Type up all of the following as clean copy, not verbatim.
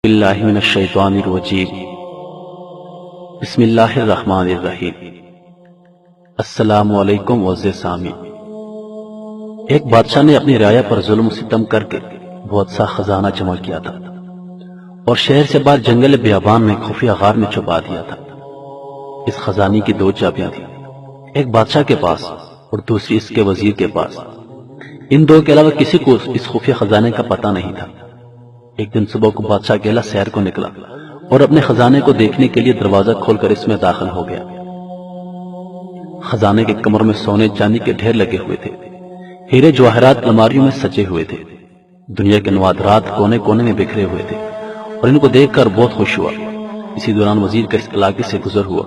باللہ من الشیطان الرجیم بسم اللہ الرحمن الرحیم۔ السلام علیکم معزز سامعین، ایک بادشاہ نے اپنی رعایا پر ظلم و ستم کر کے بہت سا خزانہ جمع کیا تھا اور شہر سے باہر جنگل بیابان میں خفیہ غار میں چھپا دیا تھا۔ اس خزانے کی دو چابیاں تھیں، ایک بادشاہ کے پاس اور دوسری اس کے وزیر کے پاس۔ ان دو کے علاوہ کسی کو اس خفیہ خزانے کا پتہ نہیں تھا۔ ایک دن صبح کو بادشاہ اکیلا سیر کو نکلا اور اپنے خزانے کو دیکھنے کے لیے دروازہ کھول کر اس میں داخل ہو گیا۔ خزانے کے کمر میں سونے چاندی کے ڈھیر لگے ہوئے تھے، ہیرے جواہرات الماریوں میں سجے ہوئے تھے، دنیا کے نوادرات کونے کونے میں بکھرے ہوئے تھے اور ان کو دیکھ کر بہت خوش ہوا۔ اسی دوران وزیر کا اس علاقے سے گزر ہوا۔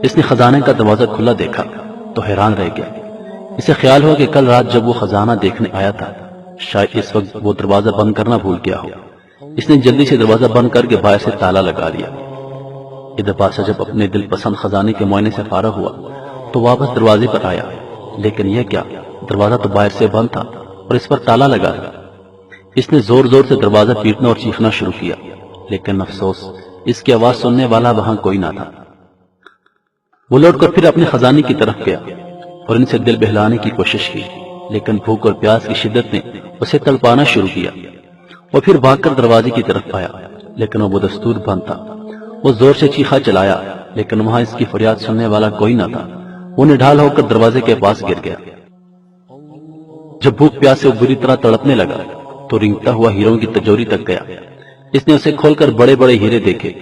اس نے خزانے کا دروازہ کھلا دیکھا تو حیران رہ گیا۔ اسے خیال ہوا کہ کل رات جب وہ خزانہ دیکھنے آیا تھا شاید اس وقت وہ دروازہ بند کرنا بھول گیا ہو۔ اس نے جلدی سے دروازہ بند کر کے باہر سے تالا لگا لیا۔ ادھر بادشاہ جب اپنے دل پسند خزانے کے معائنے سے فارغ ہوا تو واپس دروازے پر آیا، لیکن یہ کیا، دروازہ تو باہر سے بند تھا اور اس پر تالا لگا تھا۔ اس نے زور زور سے دروازہ پیٹنا اور چیخنا شروع کیا، لیکن افسوس اس کی آواز سننے والا وہاں کوئی نہ تھا۔ وہ لوٹ کر پھر اپنے خزانے کی طرف گیا اور ان سے دل بہلانے کی کوشش کی، لیکن بھوک اور پیاس کی شدت نے اسے تڑپانا شروع کیا۔ وہ پھر بھاگ کر دروازے کی طرف آیا، لیکن وہ بدستور بند تھا۔ وہ زور سے چیخا چلایا، لیکن وہاں اس کی فریاد سننے والا کوئی نہ تھا۔ وہ نڈھال ہو کر دروازے کے پاس گر گیا۔ جب بھوک پیاس سے وہ بری طرح تڑپنے لگا تو رنگتا ہوا ہیروں کی تجوری تک گیا۔ اس نے اسے کھول کر بڑے بڑے ہیرے دیکھے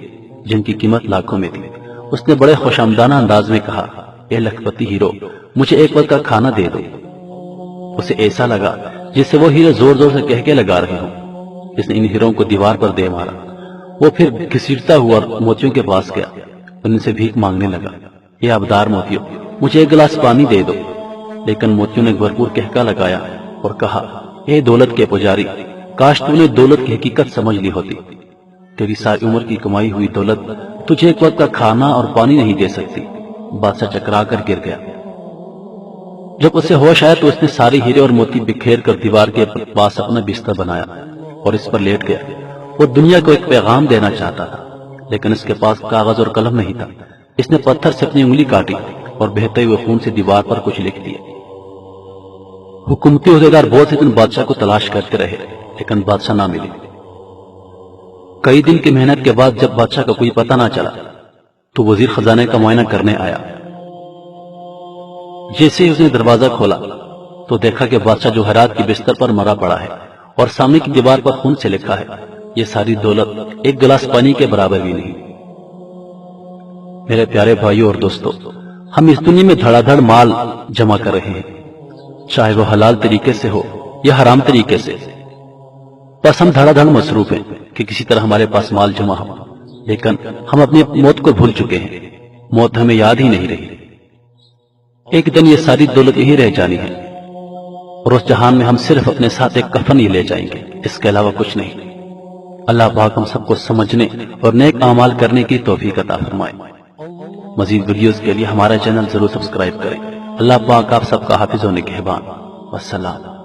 جن کی قیمت لاکھوں میں تھی۔ اس نے بڑے خوشامدانہ انداز میں کہا، اے لکھپتی ہیرو، مجھے ایک وقت کا کھانا دے دو۔ اسے ایسا لگا جس سے وہ ہیرے زور زور سے کہہ کے لگا رہے ہوں۔ اس نے ان ہیروں کو دیوار پر دے مارا۔ وہ پھر گھسیٹتا ہوا موتیوں کے پاس گیا، ان سے بھیک مانگنے لگا، اے آبدار موتیوں، مجھے ایک گلاس پانی دے دو۔ لیکن موتیوں نے بھرپور کہکا لگایا اور کہا، اے دولت کے پجاری، کاش تو نے دولت کی حقیقت سمجھ لی ہوتی۔ تیری ساری عمر کی کمائی ہوئی دولت تجھے ایک وقت کا کھانا اور پانی نہیں دے سکتی۔ بادشاہ چکرا کر گر گیا۔ جب اسے ہوش آیا تو اس نے سارے ہیرے اور موتی بکھیر کر دیوار کے پاس اپنا بستر بنایا اور اس پر لیٹ گیا۔ وہ دنیا کو ایک پیغام دینا چاہتا تھا، لیکن اس کے پاس کاغذ اور قلم نہیں تھا۔ اس نے پتھر سے اپنی انگلی کاٹی اور بہتے ہوئے خون سے دیوار پر کچھ لکھ دیا۔ حکومتی عہدیدار بہت سے دن بادشاہ کو تلاش کرتے رہے، لیکن بادشاہ نہ ملے۔ کئی دن کی محنت کے بعد جب بادشاہ کا کوئی پتہ نہ چلا تو وزیر خزانے کا معائنہ کرنے آیا۔ جیسے ہی اس نے دروازہ کھولا تو دیکھا کہ بادشاہ جوہرات کی بستر پر مرا پڑا ہے اور سامنے کی دیوار پر خون سے لکھا ہے، یہ ساری دولت ایک گلاس پانی کے برابر بھی نہیں۔ میرے پیارے بھائیوں اور دوستو، ہم اس دنیا میں دھڑا دھڑ مال جمع کر رہے ہیں، چاہے وہ حلال طریقے سے ہو یا حرام طریقے سے۔ بس ہم دھڑا دھڑ مصروف ہیں کہ کسی طرح ہمارے پاس مال جمع ہو، لیکن ہم اپنی موت کو بھول چکے ہیں۔ موت ہمیں یاد ہی نہیں رہی۔ ایک دن یہ ساری دولت یہی رہ جانی ہے اور اس جہان میں ہم صرف اپنے ساتھ ایک کفن ہی لے جائیں گے، اس کے علاوہ کچھ نہیں۔ اللہ پاک ہم سب کو سمجھنے اور نیک اعمال کرنے کی توفیق عطا فرمائے۔ مزید ویڈیوز کے لیے ہمارا چینل ضرور سبسکرائب کریں۔ اللہ پاک آپ سب کا حافظ و نگہبان۔ والسلام۔